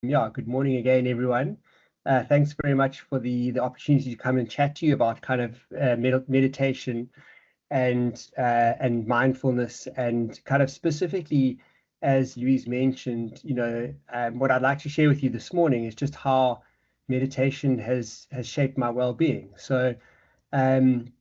Yeah, good morning again, everyone. Thanks very much for the opportunity to come and chat to you about kind of meditation and mindfulness, and kind of specifically, as Louise mentioned, what I'd like to share with you this morning is just how meditation has shaped my well-being. So um,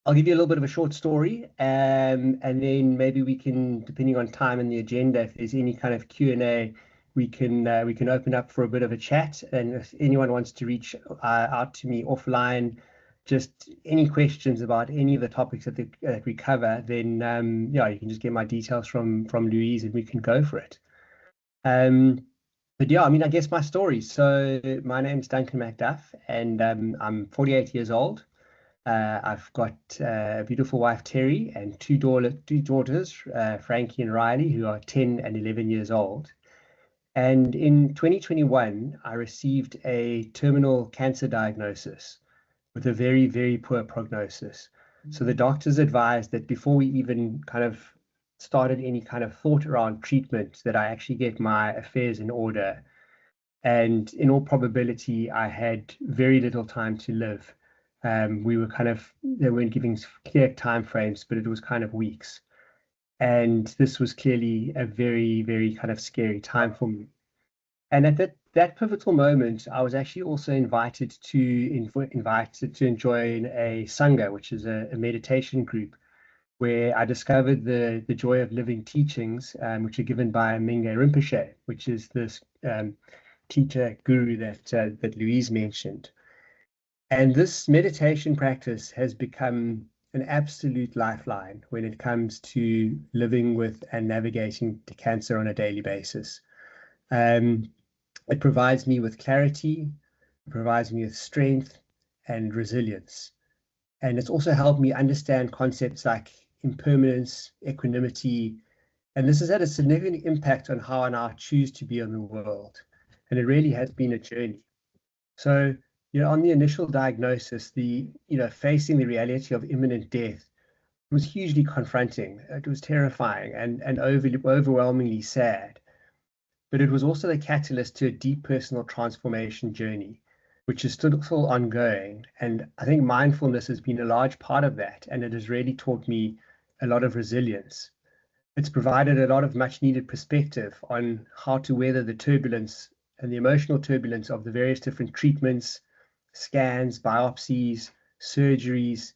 I'll give you a little bit of a short story, and then maybe we can, depending on time and the agenda, if there's any kind of Q&A, we can open up for a bit of a chat. And if anyone wants to reach out to me offline, just any questions about any of the topics that we cover, then yeah, you can just get my details from Louise, and we can go for it. But yeah, I mean, I guess my story. So my name's Duncan Macduff, and I'm 48 years old. I've got a beautiful wife, Terry, and two daughters, Frankie and Riley, who are 10 and 11 years old. And in 2021, I received a terminal cancer diagnosis with a very, very poor prognosis. So the doctors advised that before we even kind of started any kind of thought around treatment, that I actually get my affairs in order. And in all probability, I had very little time to live. They weren't giving clear timeframes, but it was kind of weeks. And this was clearly a very, very kind of scary time for me. And at that pivotal moment, I was actually also invited to join a Sangha, which is a meditation group, where I discovered the joy of living teachings, which are given by Mingyur Rinpoche, which is this teacher guru that Louise mentioned. And this meditation practice has become an absolute lifeline when it comes to living with and navigating cancer on a daily basis. It provides me with clarity, it provides me with strength and resilience. And it's also helped me understand concepts like impermanence, equanimity, and this has had a significant impact on how I now choose to be in the world. And it really has been a journey. So, on the initial diagnosis, facing the reality of imminent death was hugely confronting. It was terrifying and overwhelmingly sad. But it was also the catalyst to a deep personal transformation journey, which is still ongoing. And I think mindfulness has been a large part of that, and it has really taught me a lot of resilience. It's provided a lot of much needed perspective on how to weather the turbulence and the emotional turbulence of the various different treatments, scans, biopsies, surgeries,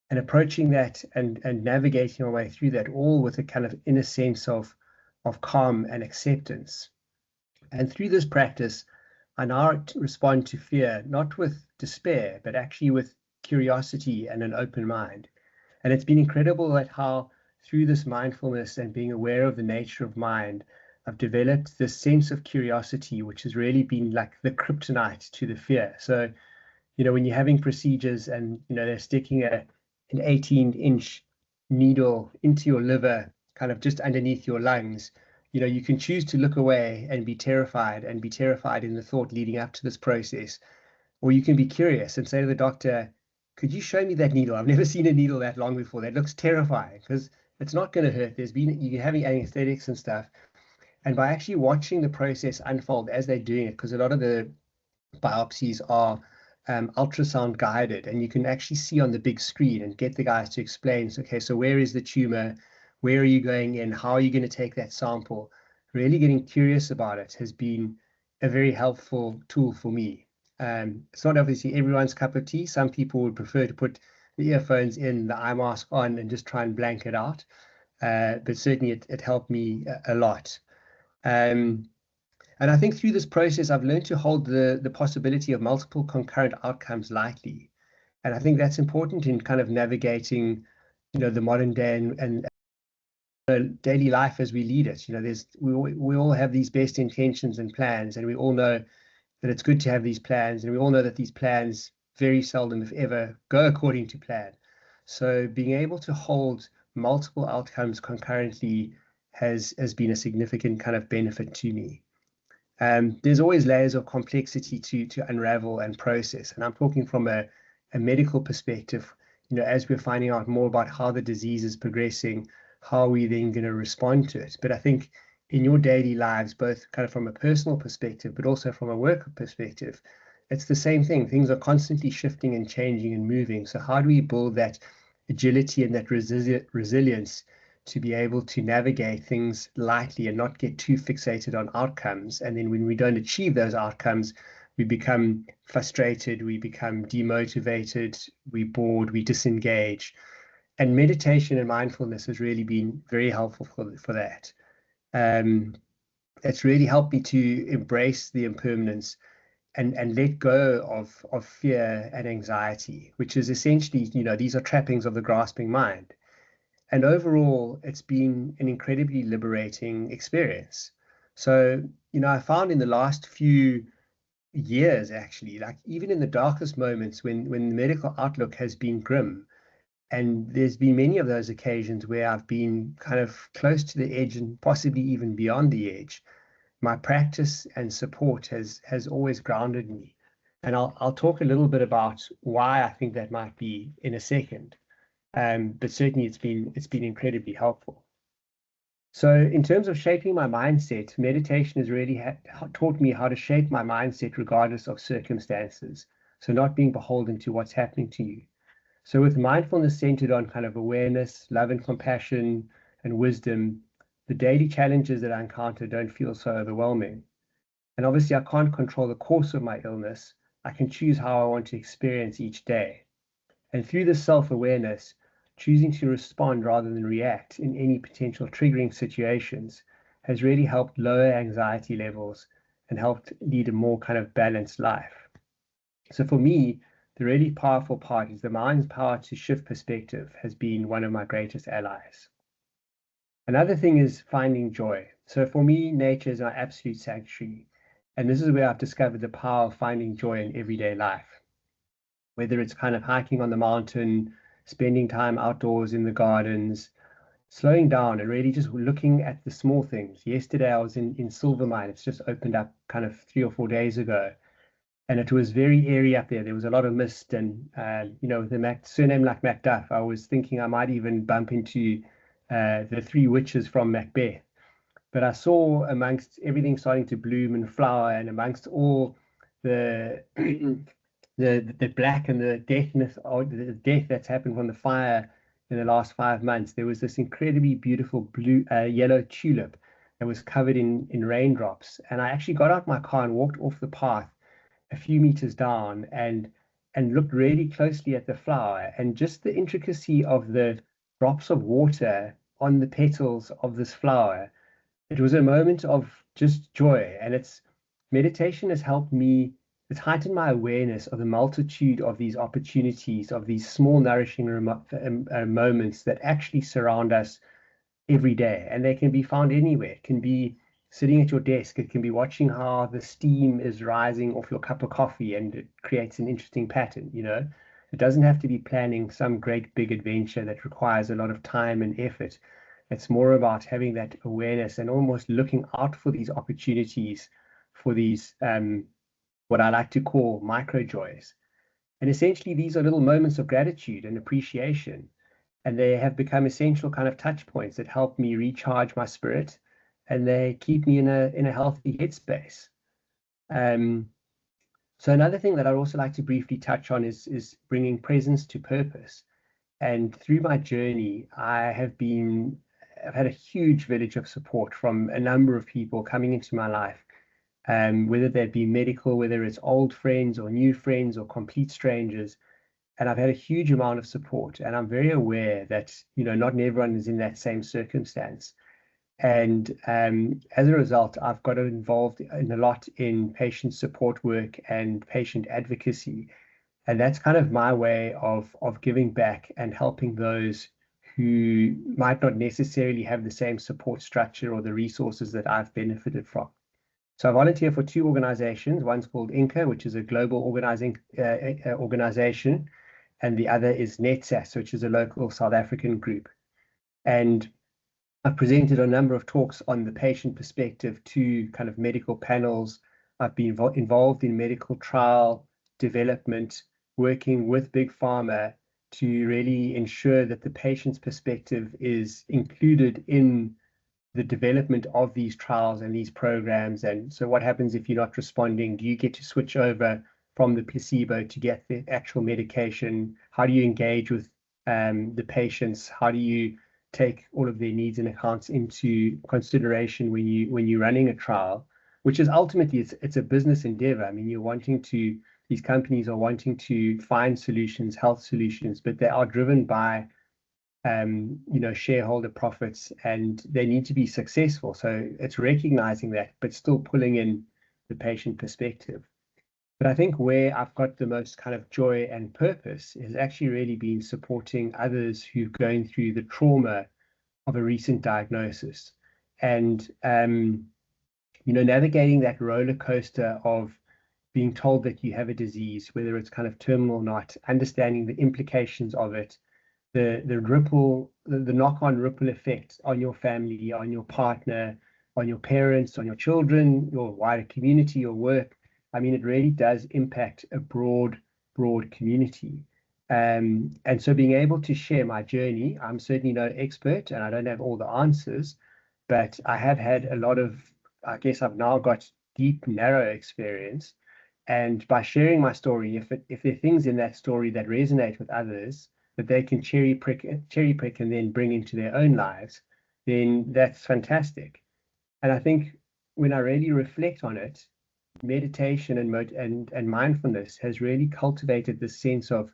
and approaching that and navigating our way through that, all with a kind of inner sense of calm and acceptance. And through this practice, I now respond to fear, not with despair, but actually with curiosity and an open mind. And it's been incredible at how through this mindfulness and being aware of the nature of mind, I've developed this sense of curiosity, which has really been like the kryptonite to the fear. So, when you're having procedures and, they're sticking an 18-inch needle into your liver, kind of just underneath your lungs, you can choose to look away and be terrified in the thought leading up to this process. Or you can be curious and say to the doctor, could you show me that needle? I've never seen a needle that long before. That looks terrifying, because it's not going to hurt. You're having anesthetics and stuff. And by actually watching the process unfold as they're doing it, because a lot of the biopsies are ultrasound guided, and you can actually see on the big screen and get the guys to explain, okay, so where is the tumor? Where are you going in? How are you going to take that sample? Really getting curious about it has been a very helpful tool for me. It's not obviously everyone's cup of tea. Some people would prefer to put the earphones in, the eye mask on, and just try and blank it out. But certainly it helped me a lot. And I think through this process, I've learned to hold the possibility of multiple concurrent outcomes lightly. And I think that's important in kind of navigating, the modern day and daily life as we lead it. We all have these best intentions and plans, and we all know that it's good to have these plans, and we all know that these plans very seldom, if ever, go according to plan. So being able to hold multiple outcomes concurrently has been a significant kind of benefit to me. There's always layers of complexity to unravel and process, and I'm talking from a medical perspective. As we're finding out more about how the disease is progressing, how are we then going to respond to it? But I think in your daily lives, both kind of from a personal perspective, but also from a work perspective, it's the same thing. Things are constantly shifting and changing and moving. So how do we build that agility and that resilience to be able to navigate things lightly and not get too fixated on outcomes? And then when we don't achieve those outcomes, we become frustrated, we become demotivated, we bored, we disengage. And meditation and mindfulness has really been very helpful for that. It's really helped me to embrace the impermanence and let go of fear and anxiety, which is essentially, these are trappings of the grasping mind. And overall, it's been an incredibly liberating experience. So, I found in the last few years, actually, like even in the darkest moments when the medical outlook has been grim, and there's been many of those occasions where I've been kind of close to the edge and possibly even beyond the edge, my practice and support has always grounded me. And I'll talk a little bit about why I think that might be in a second. But certainly it's been incredibly helpful. So in terms of shaping my mindset, meditation has really taught me how to shape my mindset regardless of circumstances. So not being beholden to what's happening to you. So with mindfulness centered on kind of awareness, love and compassion and wisdom, the daily challenges that I encounter don't feel so overwhelming. And obviously I can't control the course of my illness. I can choose how I want to experience each day. And through this self-awareness, choosing to respond rather than react in any potential triggering situations has really helped lower anxiety levels and helped lead a more kind of balanced life. So for me, the really powerful part is the mind's power to shift perspective has been one of my greatest allies. Another thing is finding joy. So for me, nature is my absolute sanctuary. And this is where I've discovered the power of finding joy in everyday life. Whether it's kind of hiking on the mountain, spending time outdoors in the gardens, slowing down and really just looking at the small things. Yesterday I was in Silvermine. It's just opened up kind of 3 or 4 days ago. And it was very airy up there. There was a lot of mist, and with a surname like Macduff, I was thinking I might even bump into the three witches from Macbeth. But I saw amongst everything starting to bloom and flower, and amongst all the the black and the deathness, or the death that's happened from the fire in the last 5 months, there was this incredibly beautiful yellow tulip that was covered in raindrops. And I actually got out my car and walked off the path a few meters down and looked really closely at the flower, and just the intricacy of the drops of water on the petals of this flower. It was a moment of just joy, and it's meditation has helped me. It's heightened my awareness of the multitude of these opportunities, of these small nourishing moments that actually surround us every day, and they can be found anywhere. It can be sitting at your desk. It can be watching how the steam is rising off your cup of coffee, and it creates an interesting pattern. It doesn't have to be planning some great big adventure that requires a lot of time and effort. It's more about having that awareness and almost looking out for these opportunities, for these what I like to call micro joys. And essentially, these are little moments of gratitude and appreciation, and they have become essential kind of touch points that help me recharge my spirit, and they keep me in a healthy headspace. So another thing that I'd also like to briefly touch on is bringing presence to purpose. And through my journey, I've had a huge village of support from a number of people coming into my life, whether that be medical, whether it's old friends or new friends or complete strangers. And I've had a huge amount of support, and I'm very aware that not everyone is in that same circumstance. And as a result, I've got involved in a lot in patient support work and patient advocacy, and that's kind of my way of giving back and helping those who might not necessarily have the same support structure or the resources that I've benefited from. So I volunteer for two organizations. One's called INCA, which is a global organization, and the other is NetSAS, which is a local South African group. And I've presented a number of talks on the patient perspective to kind of medical panels. I've been involved in medical trial development, working with Big Pharma to really ensure that the patient's perspective is included in the development of these trials and these programs. And so what happens if you're not responding? Do you get to switch over from the placebo to get the actual medication? How do you engage with the patients? How do you take all of their needs and accounts into consideration when you're running a trial, which is ultimately it's a business endeavor. I mean, these companies are wanting to find solutions, health solutions, but they are driven by shareholder profits, and they need to be successful. So it's recognizing that, but still pulling in the patient perspective. But I think where I've got the most kind of joy and purpose is actually really been supporting others who've going through the trauma of a recent diagnosis, and navigating that roller coaster of being told that you have a disease, whether it's kind of terminal or not, understanding the implications of it, the knock-on ripple effect on your family, on your partner, on your parents, on your children, your wider community, your work. I mean, it really does impact a broad community. And so being able to share my journey, I'm certainly no expert and I don't have all the answers, but I have had a lot of, I guess I've now got deep, narrow experience. And by sharing my story, if there are things in that story that resonate with others, that they can cherry pick and then bring into their own lives, then that's fantastic. And I think when I really reflect on it, meditation and mindfulness has really cultivated this sense of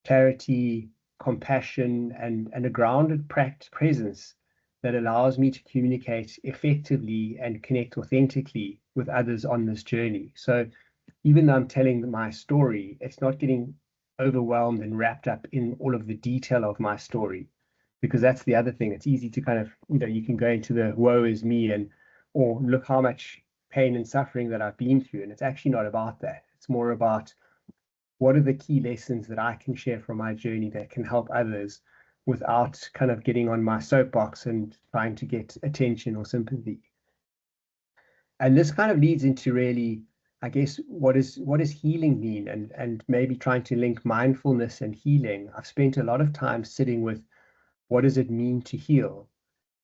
clarity, compassion, and a grounded presence that allows me to communicate effectively and connect authentically with others on this journey. So even though I'm telling my story, it's not getting overwhelmed and wrapped up in all of the detail of my story, because that's the other thing. It's easy to kind of, you can go into the woe is me or look how much pain and suffering that I've been through. And it's actually not about that. It's more about what are the key lessons that I can share from my journey that can help others without kind of getting on my soapbox and trying to get attention or sympathy. And this kind of leads into really, I guess, what does healing mean, and maybe trying to link mindfulness and healing. I've spent a lot of time sitting with what does it mean to heal,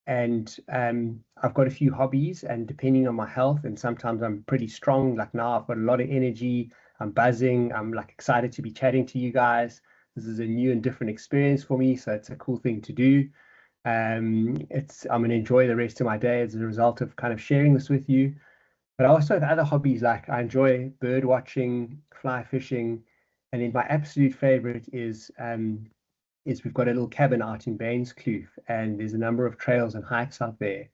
and I've got a few hobbies, and depending on my health, and sometimes I'm pretty strong. Like now, I've got a lot of energy. I'm buzzing. I'm like excited to be chatting to you guys. This is a new and different experience for me, so it's a cool thing to do. I'm going to enjoy the rest of my day as a result of kind of sharing this with you. But I also have other hobbies, like I enjoy bird watching, fly fishing, and then my absolute favorite is we've got a little cabin out in Baines Kloof, and there's a number of trails and hikes out there.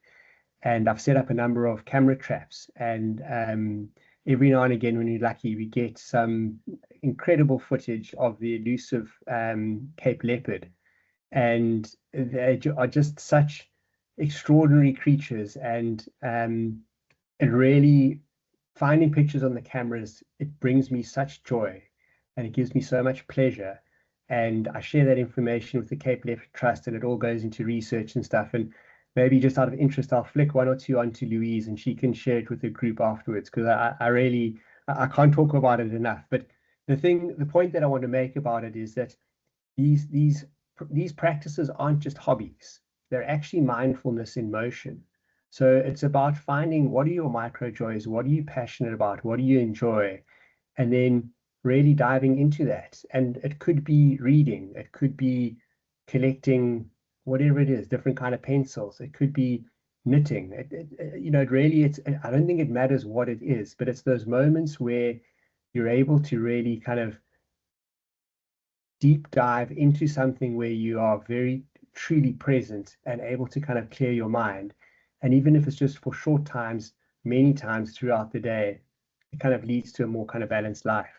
And I've set up a number of camera traps, and every now and again, when you're lucky, we get some incredible footage of the elusive Cape leopard. And they are just such extraordinary creatures, and it really, finding pictures on the cameras, it brings me such joy and it gives me so much pleasure. And I share that information with the Cape Leopard Trust, and it all goes into research and stuff. And maybe just out of interest, I'll flick one or two onto Louise and she can share it with the group afterwards, because I can't talk about it enough. But the point that I want to make about it is that these practices aren't just hobbies. They're actually mindfulness in motion. So it's about finding what are your micro joys, what are you passionate about, what do you enjoy, and then really diving into that. And it could be reading, it could be collecting whatever it is, different kind of pencils, it could be knitting. I don't think it matters what it is, but it's those moments where you're able to really kind of deep dive into something where you are very truly present and able to kind of clear your mind. And even if it's just for short times, many times throughout the day, it kind of leads to a more kind of balanced life.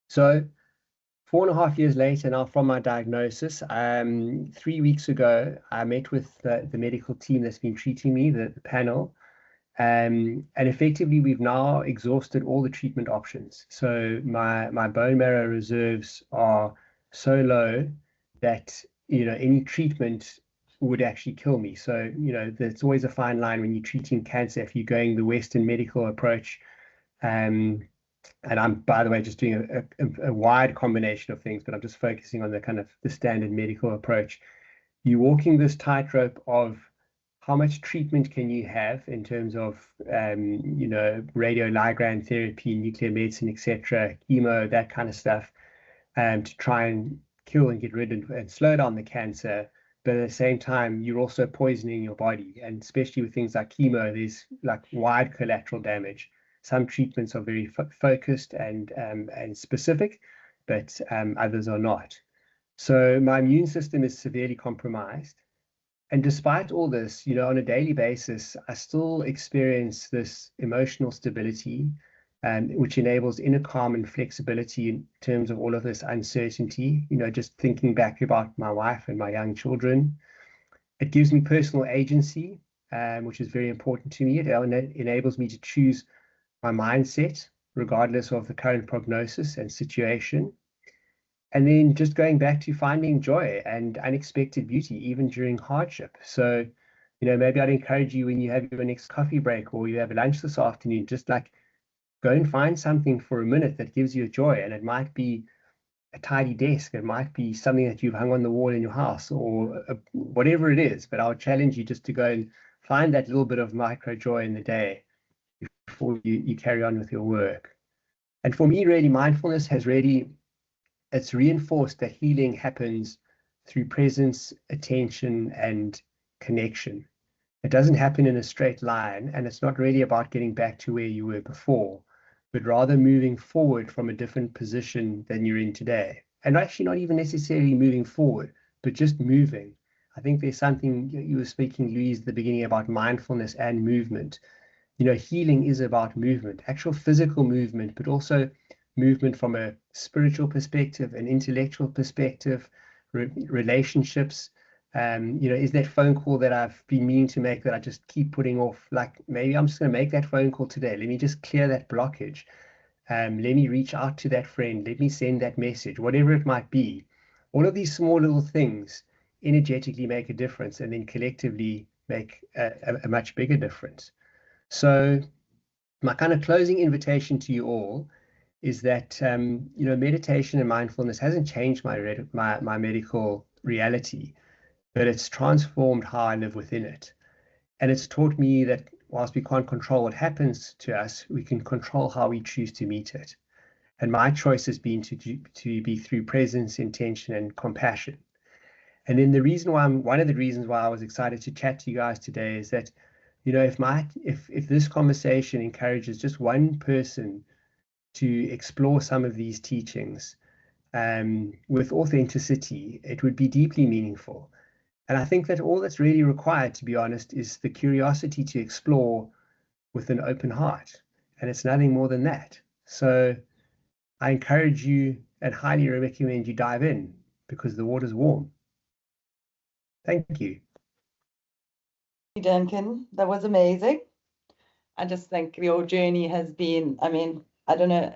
So 4.5 years later now from my diagnosis, 3 weeks ago, I met with the medical team that's been treating me, the panel. And effectively, we've now exhausted all the treatment options. So my bone marrow reserves are so low that any treatment would actually kill me. So there's always a fine line when you're treating cancer if you're going the Western medical approach. And I'm, by the way, just doing a wide combination of things, but I'm just focusing on the kind of the standard medical approach. You're walking this tightrope of how much treatment can you have in terms of, radioligand therapy, nuclear medicine, etc., chemo, that kind of stuff, to try and kill and get rid and slow down the cancer. But at the same time, you're also poisoning your body. And especially with things like chemo, there's like wide collateral damage. Some treatments are very focused and specific, but others are not. So my immune system is severely compromised. And despite all this, on a daily basis, I still experience this emotional stability, which enables inner calm and flexibility in terms of all of this uncertainty. Just thinking back about my wife and my young children, it gives me personal agency, which is very important to me. It enables me to choose my mindset, regardless of the current prognosis and situation. And then just going back to finding joy and unexpected beauty, even during hardship. So, maybe I'd encourage you when you have your next coffee break or you have lunch this afternoon, just like go and find something for a minute that gives you joy. And it might be a tidy desk. It might be something that you've hung on the wall in your house or whatever it is. But I would challenge you just to go and find that little bit of micro joy in the day before you carry on with your work. And for me, really, mindfulness has it's reinforced that healing happens through presence, attention, and connection. It doesn't happen in a straight line, and it's not really about getting back to where you were before, but rather moving forward from a different position than you're in today. And actually not even necessarily moving forward, but just moving. I think there's something you were speaking, Louise, at the beginning about mindfulness and movement. Healing is about movement, actual physical movement, but also movement from a spiritual perspective, an intellectual perspective, relationships. Is that phone call that I've been meaning to make that I just keep putting off? Like, maybe I'm just going to make that phone call today. Let me just clear that blockage. Let me reach out to that friend. Let me send that message, whatever it might be. All of these small little things energetically make a difference and then collectively make a much bigger difference. So my kind of closing invitation to you all is that meditation and mindfulness hasn't changed my medical reality, but it's transformed how I live within it. And it's taught me that whilst we can't control what happens to us, we can control how we choose to meet it. And my choice has been to be through presence, intention, and compassion. And then one of the reasons why I was excited to chat to you guys today is that, if this conversation encourages just one person to explore some of these teachings with authenticity, it would be deeply meaningful. And I think that all that's really required, to be honest, is the curiosity to explore with an open heart. And it's nothing more than that. So I encourage you and highly recommend you dive in because the water's warm. Thank you. Duncan, that was amazing. I just think your journey has been, I don't know,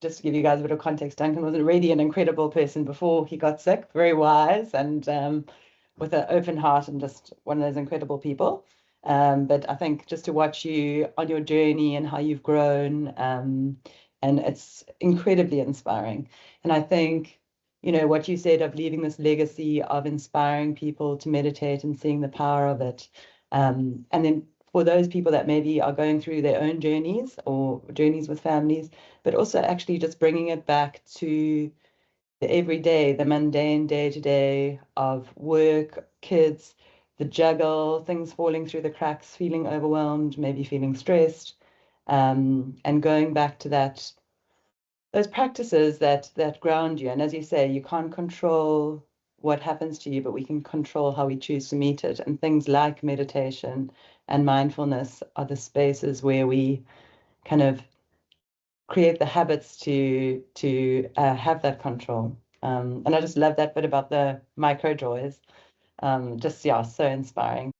just to give you guys a bit of context, Duncan was already an incredible person before he got sick, very wise and with an open heart and just one of those incredible people. But I think just to watch you on your journey and how you've grown, and it's incredibly inspiring. And I think, what you said of leaving this legacy of inspiring people to meditate and seeing the power of it. And then for those people that maybe are going through their own journeys or journeys with families, but also actually just bringing it back to the everyday, the mundane day-to-day of work, kids, the juggle, things falling through the cracks, feeling overwhelmed, maybe feeling stressed, and going back to those practices that ground you. And as you say, you can't control what happens to you, but we can control how we choose to meet it. And things like meditation and mindfulness are the spaces where we kind of create the habits to have that control. And I just love that bit about the micro joys. So inspiring.